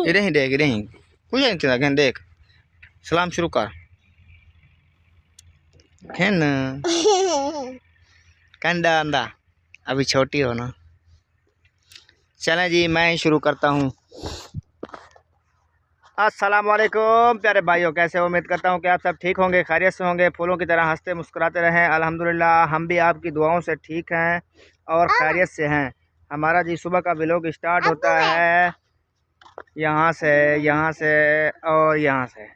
इधर देख इधर कुछ नहीं देख सलाम शुरू कर है ना कंडा अंदा अभी छोटी हो ना। चलें जी मैं ही शुरू करता हूँ। अस्सलाम वालेकुम प्यारे भाइयों, कैसे हो? उम्मीद करता हूँ कि आप सब ठीक होंगे, खैरियत से होंगे, फूलों की तरह हंसते मुस्कुराते रहें। अल्हम्दुलिल्लाह हम भी आपकी दुआओं से ठीक हैं और खैरियत से हैं। हमारा जी सुबह का व्लॉग स्टार्ट होता है यहाँ से और यहाँ से।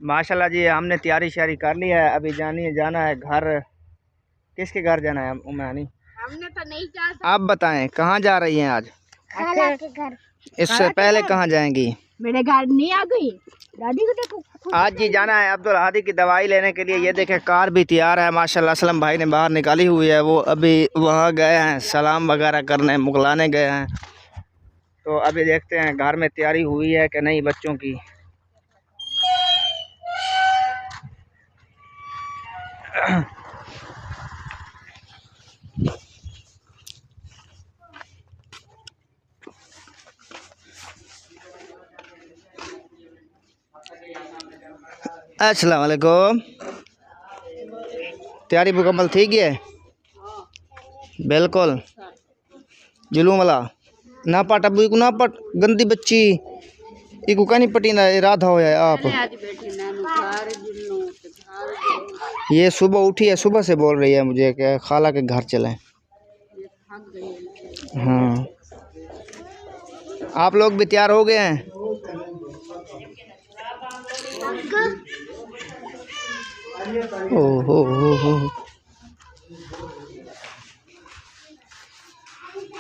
माशाल्लाह जी हमने तैयारी शारी कर ली है। अभी जाना है घर। किसके घर जाना है उमानी? हमने तो नहीं जा। आप बताएं कहाँ जा रही हैं आज? खाला के घर। इससे पहले कहाँ जाएंगी? मेरे घर नहीं आ गई दादी को देखो। आज जी जाना है अब्दुल हादी की दवाई लेने के लिए। ये देखें कार भी तैयार है माशाल्लाह। असलम भाई ने बाहर निकाली हुई है, वो अभी वहाँ गए हैं सलाम वगैरह करने, मुगलाने गए हैं। तो अभी देखते हैं घर में तैयारी हुई है कि नहीं बच्चों की। अस्सलाम वालेकुम। तैयारी मुकम्मल थी गई है बिल्कुल। जुलूम वाला ना पट अबू को ना पट गंदी बच्ची इको का नहीं पटी ना राधा हो जाए आप। ये सुबह उठी है, सुबह से बोल रही है मुझे कि खाला के घर चलें। हाँ आप लोग भी तैयार हो गए हैं? हो।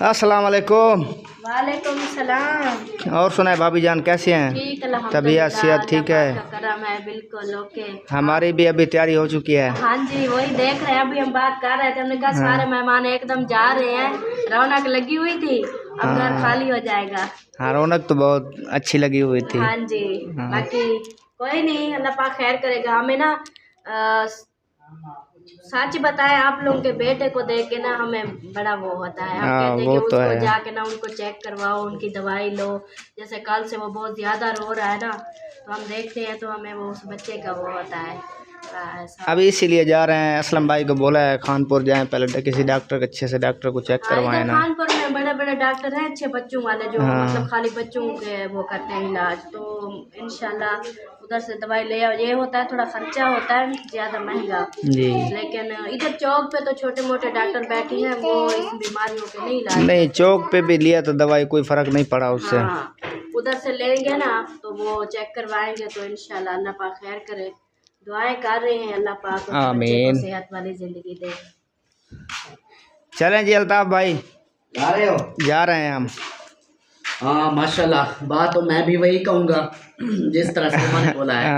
अस्सलाम वालेकुम। वालेकुम सलाम। और सुनाए भाभी जान कैसे हैं? ठीक, तबीयत सेहत ठीक है? करम है बिल्कुल ओके। हमारी भी अभी तैयारी हो चुकी है। हाँ जी वही देख रहे हैं, अभी हम बात कर रहे थे, हमने कहा सारे मेहमान एकदम जा रहे हैं, रौनक लगी हुई थी, अब घर खाली हो जाएगा। हाँ रौनक तो बहुत अच्छी लगी हुई थी। हाँ जी बाकी कोई नहीं, अल्लाह पाक खैर करेगा। हमें ना सच बताएं, आप लोगों के बेटे को देख के ना हमें बड़ा वो होता है। हम कहते हैं कि उसको जाके ना उनको चेक करवाओ, उनकी दवाई लो। जैसे कल से वो बहुत ज़्यादा रो रहा है ना, तो हम देखते हैं तो हमें वो उस बच्चे का वो होता है। अभी इसीलिए जा रहे हैं। असलम भाई को बोला है खानपुर जाएं, पहले किसी डॉक्टर के अच्छे से डॉक्टर को चेक करवाएं ना। खानपुर में बड़े बड़े डॉक्टर हैं अच्छे बच्चों वाले, जो मतलब खाली बच्चों के वो करते हैं इलाज। तो इंशाल्लाह उधर से दवाई ले आओ। ये होता है थोड़ा खर्चा होता है ज़्यादा महंगा जी, लेकिन इधर चौक पे तो छोटे मोटे डॉक्टर बैठे हैं, वो इस बीमारियों के नहीं इलाज। नहीं चौक पे भी लिया तो दवाई कोई फ़र्क नहीं पड़ा उससे। हाँ उधर से लेंगे ना तो वो चेक करवाएंगे तो इंशाल्लाह अल्लाह पाक खैर करे। दुआएं कर रहे हैं अल्लाह पाक आमीन, सेहत वाली ज़िंदगी दे। चलें जी अल्ताफ भाई जा रहे हो? जा रहे हैं हम। हाँ माशाल्लाह, बात तो मैं भी वही कहूँगा जिस तरह से मैंने बोला है।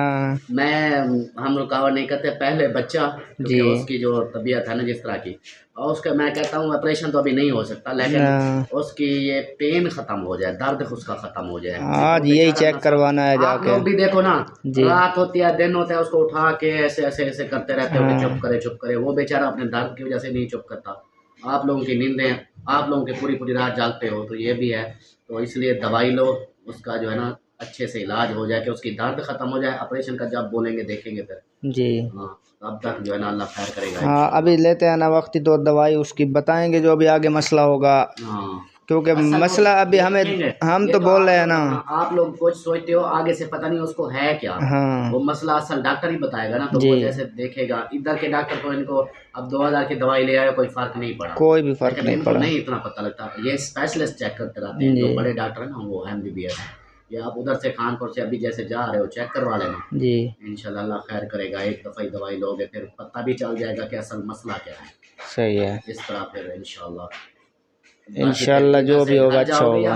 मैं हम रुकावट नहीं करते। पहले बच्चा जी उसकी जो तबीयत है ना जिस तरह की, और उसका मैं कहता हूँ ऑपरेशन तो अभी नहीं हो सकता, लेकिन उसकी ये पेन खत्म हो जाए, दर्द उसका खत्म हो जाए। आज यही चेक करवाना है जाके। आप लोग भी देखो ना, रात होती है दिन होता है, उसको उठा के ऐसे ऐसे ऐसे करते रहते हो कि चुप करे। वो बेचारा अपने दर्द की वजह से नहीं चुप करता। आप लोगों की नींदें, आप लोगों की पूरी रात जागते हो, तो ये भी है। तो इसलिए दवाई लो, उसका जो है ना अच्छे से इलाज हो जाए कि उसकी दर्द खत्म हो जाए। ऑपरेशन का जब बोलेंगे देखेंगे फिर जी। हाँ तब तक जो है ना अल्लाह खैर करेगा। हाँ अभी लेते हैं ना वक्ती तो दवाई उसकी बताएंगे जो अभी आगे मसला होगा। हाँ क्योंकि मसला अभी हम तो बोल रहे हैं ना। आप लोग कुछ सोचते हो आगे से, पता नहीं उसको है क्या। हाँ वो मसला असल डॉक्टर ही बताएगा ना, तो वो जैसे देखेगा। इधर के डॉक्टर को इनको अब 2000 की दवाई ले आए, कोई फर्क नहीं पड़ा, कोई भी फर्क नहीं पड़ा, नहीं इतना पता लगता। ये स्पेशलिस्ट चेक करते रहते हैं, जो बड़े डॉक्टर है ना वो MBBS। ये आप उधर से खानपुर से अभी जैसे जा रहे हो चेक करवा लेना जी, इंशाल्लाह अल्लाह खैर करेगा। एक दफ़ा ही दवाई लोगे फिर पता भी चल जाएगा कि असल मसला क्या है। सही है, इस तरह फिर इंशाल्लाह जो भी होगा अच्छा होगा।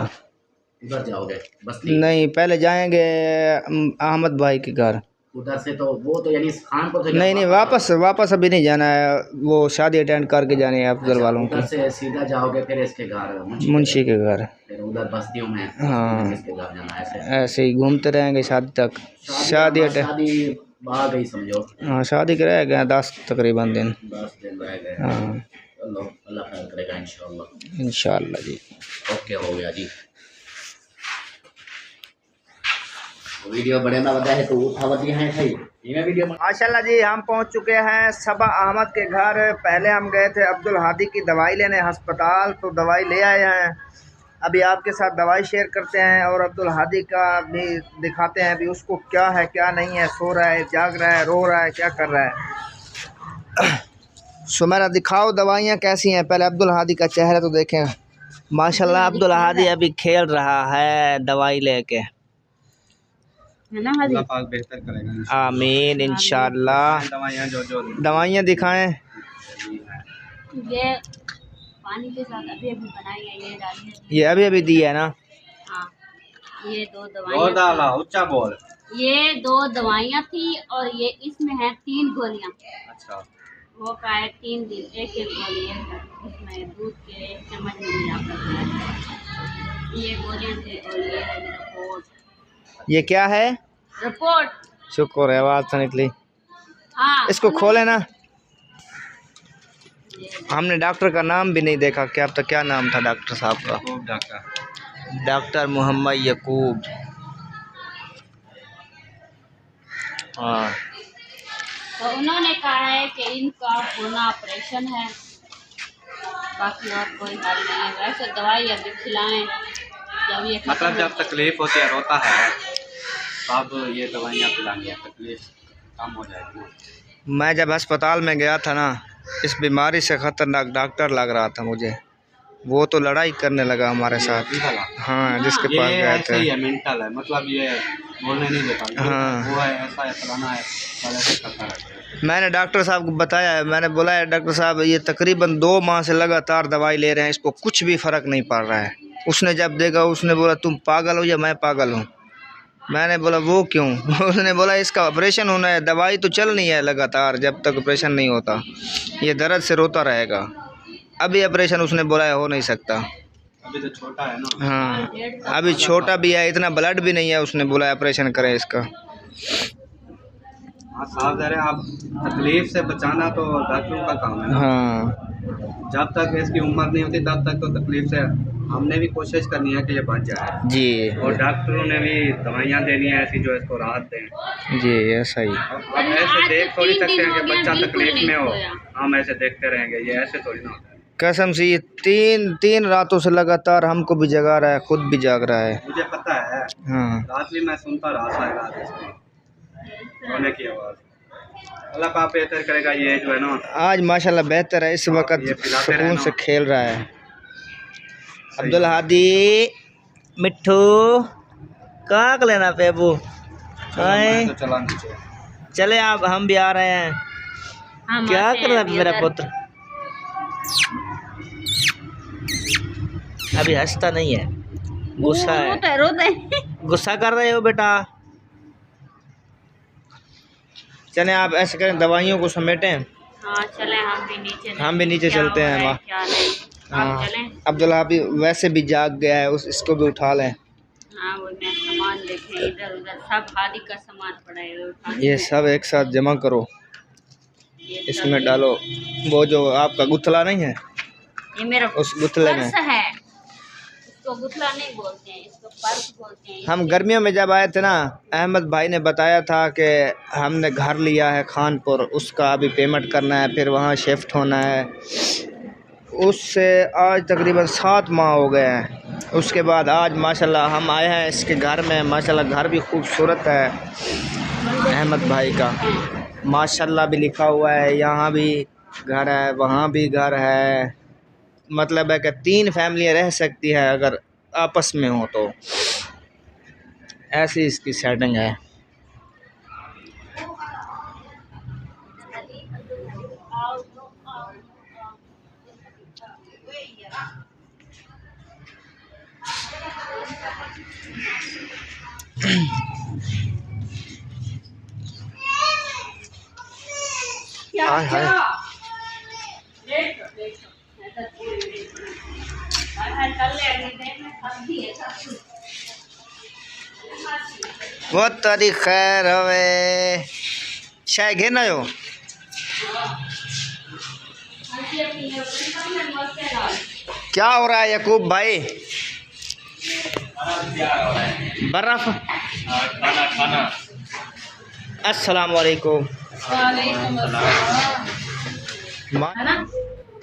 उधर जाओगे बस? नहीं पहले जाएंगे अहमद भाई के घर। उधर से तो वो तो यानी खानपुर से नहीं वापस अभी नहीं जाना है, वो शादी अटेंड करके जानी है अफजल वालों की। उधर से सीधा जाओगे फिर इसके घर, मुंशी के घर, फिर उधर बस्तियों में। हाँ इसके घर जाना ऐसे ही घूमते रहेंगे शादी तक। शादी आ गई समझो। हाँ शादी के रह गए 10 तकरीबन दिन, 10 दिन रह गए। हाँ अल्लाह खैर करेगा इंशाल्लाह। इंशाल्लाह जी। ओके हो गया जी। वीडियो बड़े ना बता है तो उठा दिया है भाई ये वीडियो। माशाल्लाह जी, हम पहुंच चुके हैं सबा अहमद के घर। पहले हम गए थे अब्दुल हादी की दवाई लेने अस्पताल, तो दवाई ले आए हैं। अभी आपके साथ दवाई शेयर करते हैं और अब्दुल हादी का भी दिखाते हैं अभी उसको क्या है क्या नहीं है, सो रहा है, जाग रहा है, रो रहा है, क्या कर रहा है। सुमेरा दिखाओ दवाइयाँ कैसी हैं। पहले अब्दुल हादी का चेहरा तो देखें। माशाल्लाह अब्दुल हादी अभी खेल रहा है दवाई लेके, अल्लाह पाक बेहतर करेगा आमीन इंशाल्लाह। दवाइयाँ दिखाएं। ये पानी के साथ अभी बनाई है, ये डाली है, ये अभी दी है ना। हाँ, ये दो दवाइयाँ, ऊंचा बोल। ये 2 दवाइयाँ थी और ये इसमें है 3 गोलियाँ। अच्छा, वो का है 3 दिन एक गोली है, इसमें दूध के 1 चम्मच मिल जाता। ये गोलियाँ थी और ये है रिपोर्ट। ये क्या है? रिपोर्ट। शुक्र है आवाज़ तो निकली। हाँ, इसको खोले ना। हमने डॉक्टर का नाम भी नहीं देखा। क्या अब तक क्या नाम था डॉक्टर साहब का? डॉक्टर मोहम्मद यकूब। हाँ, तो उन्होंने कहा है कि इनका होना ऑपरेशन है, बाकी और कोई हल नहीं है। वैसे दवाई अभी खिलाएं, जब ये मतलब जब तकलीफ होती है, रोता है, तब ये दवाइयाँ पिलाएंगे, तकलीफ कम हो जाएगी। मैं जब अस्पताल में गया था ना, इस बीमारी से ख़तरनाक डॉक्टर लग रहा था मुझे। वो तो लड़ाई करने लगा हमारे साथ। हाँ, जिसके पास गए थे। ये मेंटल है, मतलब ये बोलने नहीं देता। हाँ, वो है ऐसा है, फलाना है, ऐसे करता रहता है। मैंने डॉक्टर साहब को बताया है। मैंने बोला है डॉक्टर साहब ये तकरीबन 2 माह से लगातार दवाई ले रहे हैं, इसको कुछ भी फ़र्क नहीं पड़ रहा है। उसने जब देखा उसने बोला तुम पागल हो या मैं पागल हूँ। मैंने बोला वो क्यों? उसने बोला इसका ऑपरेशन होना है, दवाई तो चलनी है लगातार जब तक ऑपरेशन नहीं होता, ये दर्द से रोता रहेगा। अभी ऑपरेशन उसने बोला है हो नहीं सकता। अभी तो छोटा है ना। हाँ, अभी छोटा भी है, इतना ब्लड भी नहीं है। उसने बोला है ऑपरेशन करें इसका। हाँ, साफ है, आप तकलीफ से बचाना तो डॉक्टरों का काम है ना। हाँ, जब तक इसकी उम्र नहीं होती तब तक तो तकलीफ से हमने भी कोशिश करनी है कि ये बच जाए जी। और डॉक्टरों ने भी दवाइयाँ देनी है ऐसी जो इसको राहत दें। जी ऐसा ही। अब ऐसे देख थोड़ी सकते हैं कि बच्चा तकलीफ में हो, हम ऐसे देखते रहेंगे, ये ऐसे थोड़ी ना होता है। कसम से ये 3 रातों से लगातार हमको भी जगा रहा है, खुद भी जाग रहा है। मुझे पता है। हाँ, रात भी मैं सुनता रहा सारी रात इसकी रोने की आवाज़। अल्लाह पाक बेहतर करेगा। ये जो है ना आज माशाल्लाह बेहतर है, इस वक्त सुकून से खेल रहा है। अब्दुल हादी मिट्ठू काक लेना पेबू आए तो चला नीचे। चले आप, हम भी आ रहे हैं। क्या कर रहा है मेरा पुत्र? अभी हंसता नहीं है, गुस्सा है। गुस्सा कर रहे हो बेटा? चलें आप ऐसे करें, दवाइयों को समेटें। हाँ चलें, हम भी नीचे चलते हैं। हाँ, अब्दुल हादी वैसे भी जाग गया है, इसको भी उठा लें। हाँ, वो मैं सामान देखें, इधर उधर सब हादी का सामान पड़ा है, ये सब एक साथ जमा करो, इसमें डालो। वो जो आपका गुथला नहीं है, ये मेरा उस गुथले में है। इसको गुथला नहीं बोलते हैं, इसको पर्स बोलते हैं। हम गर्मियों में जब आए थे ना, अहमद भाई ने बताया था कि हमने घर लिया है खानपुर, उसका अभी पेमेंट करना है, फिर वहाँ शिफ्ट होना है। उससे आज तकरीबन 7 माह हो गए हैं। उसके बाद आज माशाल्लाह हम आए हैं इसके घर में। माशाल्लाह घर भी खूबसूरत है अहमद भाई का, माशाल्लाह भी लिखा हुआ है। यहाँ भी घर है, वहाँ भी घर है। मतलब है कि 3 फैमिलियाँ रह सकती है अगर आपस में हो तो। ऐसी इसकी सेटिंग है। वो तारी खैर हवे शाय घे ना हो। क्या हो रहा है यकूब भाई? बर्फ। खाना। अस्सलाम वालेकुम।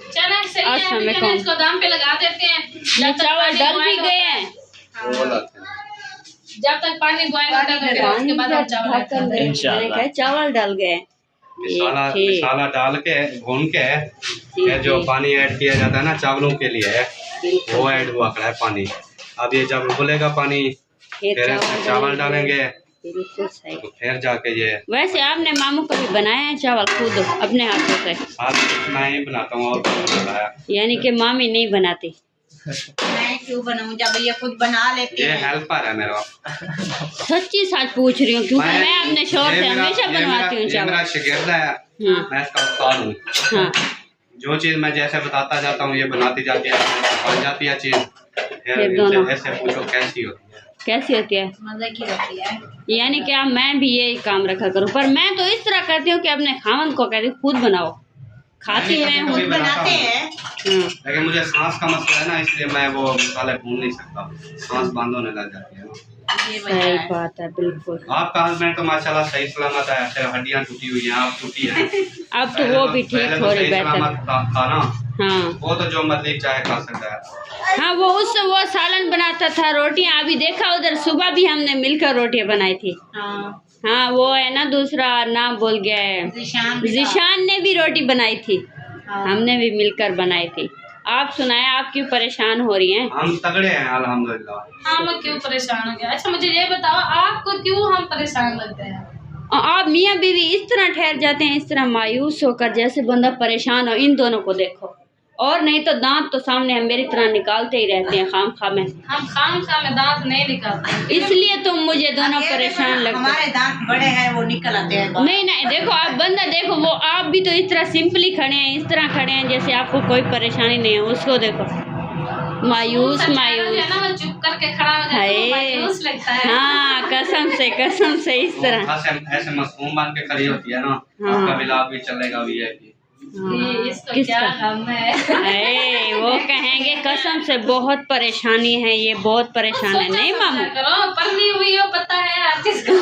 चना सही है, इसको दाम पे लगा देते हैं। चावल डल भी गए हैं, जब तक पानी बॉयल होता है उसके बाद हम चावल इंशाल्लाह चावल डाल गए। मसाला डाल के भून के ये जो पानी ऐड किया जाता है ना चावलों के लिए, वो ऐड हुआ है पानी। अब ये जब उबलेगा पानी फिर चावल डालेंगे, बिल्कुल सही। तो फिर जाके ये। वैसे आपने मामू कभी बनाया है चावल खुद अपने हाथों से? मैं ही बनाता हूँ और बनाया। यानी कि मामी नहीं बनाती? मैं क्यों बनाऊं जब ये खुद बना लेती ये है। हेल्पर है मेरा। सच्ची सच पूछ रही हूँ क्योंकि मैं अपने शौहर से हमेशा बनवाती हूँ चावल। मेरा शागिर्द है, मैं इसका उस्ताद हूँ। हाँ। जो चीज मैं जैसे बताता जाता हूँ ये बनाती जाती है, बन जाती है चीज। फिर दोनों ऐसे पूछो कैसी होती है? कैसी होती है? मजे की होती है। यानी कि अब मैं भी यही काम रखा करूँ, पर मैं तो इस तरह करती हूँ कि अपने खामन को कहती हूँ खुद बनाओ, खाती मैं हूँ। खुद बनाते हैं लेकिन मुझे सांस का मसला है ना, इसलिए मैं वो मसाले भून नहीं सकता, सांस बंद होने लग जाती है ना। सही बात है, बिल्कुल। आपका हस्बैंड तो माशाल्लाह सही सलामत है, सिर्फ हड्डियां टूटी हुई हैं, आप टूटी हैं। अब तो वो भी ठीक हो रही बेहतर। था ना, हाँ वो तो जो मर्जी चाहे खा सकता है। हाँ, वो उससे वो सालन बनाता था, रोटियां। अभी देखा उधर सुबह भी हमने मिलकर रोटियां बनाई थी। हाँ वो है ना, दूसरा नाम भूल गया है, जिशान ने भी रोटी बनाई थी। हमने भी मिलकर बनाई थी। आप सुनाए, आप क्यों परेशान हो रही हैं? हम तगड़े हैं अल्हम्दुलिल्लाह। हम क्यों परेशान हो गया? अच्छा मुझे ये बताओ, आपको क्यों हम परेशान लगते हैं? आप मियाँ बीवी इस तरह ठहर जाते हैं, इस तरह मायूस होकर, जैसे बंदा परेशान हो। इन दोनों को देखो, और नहीं तो दांत तो सामने हम मेरी तरह निकालते ही रहते हैं खाम खा में। हम खाम खा में दांत नहीं निकालते, इसलिए तुम मुझे दोनों परेशान लगते। हमारे दांत बड़े हैं, वो निकल आते हैं। नहीं नहीं, देखो आप बंदा देखो, वो आप भी तो इस तरह सिंपली खड़े हैं, इस तरह खड़े हैं जैसे आपको कोई परेशानी नहीं है। उसको देखो, मायूस मायूस है ना, वो चुप करके खड़ा हो जाता है, वो मायूस लगता है। हाँ कसम से इस तरह। ऐसे मासूम बन के खड़ी होती है ना, आपका बिलाप भी चलेगा भी है कि इसको क्या गम है? अरे वो कहेंगे कसम से बहुत परेशानी है, ये बहुत परेशान है। नहीं मामू करो, पढ़नी हुई हो पता है हर चीज को।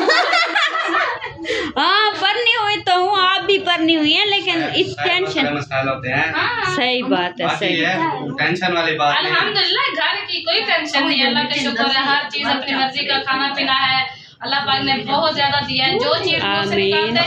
हाँ पढ़नी हुई तो हूँ, आप भी पढ़नी हुई है, लेकिन इस टेंशन मसाइल होते हैं। सही बात है, सही टेंशन वाली बात नहीं है। अल्हम्दुलिल्लाह घर की कोई टेंशन नहीं है, अल्लाह का शुक्र है। हर चीज अपनी मर्जी का खाना पीना है, अल्लाह पाक ने बहुत ज्यादा दिया है। जो चीज आमीन।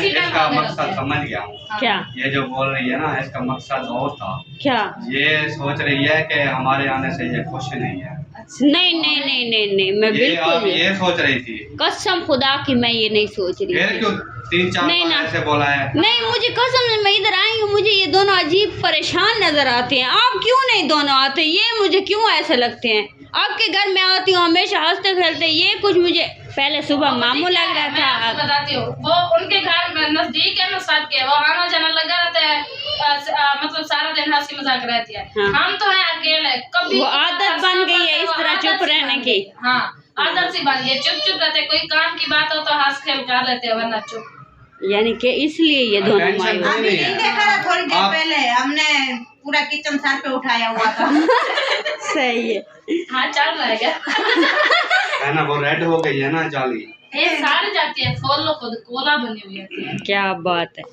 इसका मकसद समझ गया हूँ। क्या ये जो बोल रही है ना, इसका मकसद और था। क्या? ये सोच रही है कि हमारे आने से ये खुश नहीं है। नहीं नहीं नहीं नहीं नहीं, मैं बिल्कुल नहीं। ये सोच रही थी। कसम खुदा की मैं ये नहीं सोच रही फिर थी। क्यों 3-4 बार ऐसे बोला है? नहीं मुझे कसम से, मैं इधर आई हूँ, मुझे ये दोनों अजीब परेशान नजर आते हैं। आप क्यों नहीं दोनों आते? ये मुझे क्यों ऐसे लगते हैं? आपके घर में आती हूँ हमेशा हंसते खेलते, ये कुछ मुझे पहले सुबह मामू लग रहा मैं आपको था। बताती हूँ, वो उनके घर में नजदीक है ना, साथ के, वो आना जाना लगा रहता है। मतलब सारा दिन हंसी मजाक रहती है। हाँ। हम तो है अकेले, कभी वो आदत बन गई है इस तरह चुप रहने की। हाँ आदत सी बन गई, चुप चुप रहते। कोई काम की बात हो तो हंस खेल कर लेते हैं, वरना चुप। यानी कि इसलिए ये दोनों मायूस। अभी नहीं देखा था, थोड़ी देर पहले हमने पूरा किचन सर पे उठाया हुआ था। सही है। हाँ चल रहा है क्या? है ना, वो रेड हो गई है ना जाली। ये सारे जाती है, खोल लो खुद, कोला बनी हुई है। क्या बात है।